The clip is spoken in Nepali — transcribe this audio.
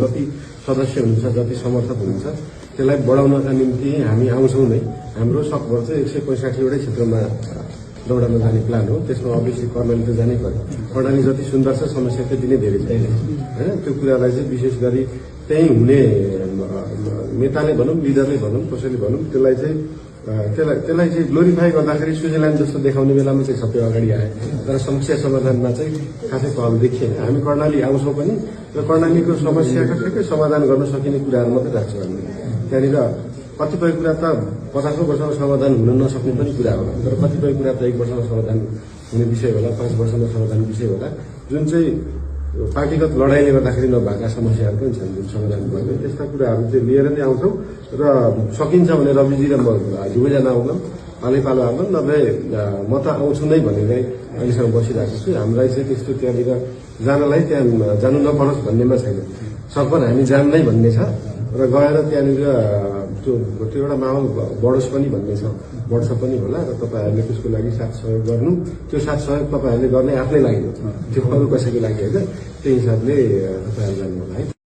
जति सदस्य हुनुहुन्छ, जति समर्थक हुनुहुन्छ त्यसलाई बढाउनका निम्ति हामी आउँछौँ नै। हाम्रो सकभर चाहिँ 165 वटै क्षेत्रमा दौडमा जाने प्लान हो। त्यसमा अभियसली कर्णाली त जानै पर्यो। कर्णाली जति सुन्दर छ, समस्या त्यति नै धेरै छैन हैन। त्यो कुरालाई चाहिँ विशेष गरी त्यही हुने नेताले भनौँ, लिडरले भनौँ, कसैले भनौँ, त्यसलाई चाहिँ ग्लोरिफाई गर्दाखेरि स्विजरल्यान्ड जस्तो देखाउने बेलामा चाहिँ सबै अगाडि आए। तर समस्या समाधानमा चाहिँ खासै पहल देखिएन। हामी कर्णाली आउँछौँ पनि र कर्णालीको समस्याका ठिकै समाधान गर्न सकिने कुराहरू मात्रै राख्छौँ हामीले। त्यहाँनिर कतिपय कुरा त 50 वर्षमा समाधान हुन नसक्ने पनि कुरा होला, तर कतिपय कुरा त 1 वर्षमा समाधान हुने विषय होला, 5 वर्षमा समाधान विषय होला, जुन चाहिँ पार्टीगत लडाइँले गर्दाखेरि नभएका समस्याहरू पनि छन् जुन समाधान गर्ने। त्यस्ता कुराहरू चाहिँ लिएर नै आउँछौँ र सकिन्छ भने रविजी र म दुवैजना आउँछौँ, पालै पालो आउँछौँ, नभए म त आउँछु नै भनेरै अहिलेसम्म बसिरहेको छु। हामीलाई चाहिँ त्यस्तो त्यहाँनिर जानलाई त्यहाँ जानु नपरोस् भन्नेमा छैन। सकभर हामी जान नै भन्ने छ र गएर त्यहाँनिर त्यो एउटा माहौल बढोस् पनि भन्ने छ, बढ्छ पनि होला। र तपाईँहरूले त्यसको लागि साथ सहयोग गर्नु, त्यो साथ सहयोग तपाईँहरूले गर्ने आफ्नै लागि हो, त्यो अरू कसैको लागि होइन। त्यही हिसाबले तपाईँहरू जानु होला है।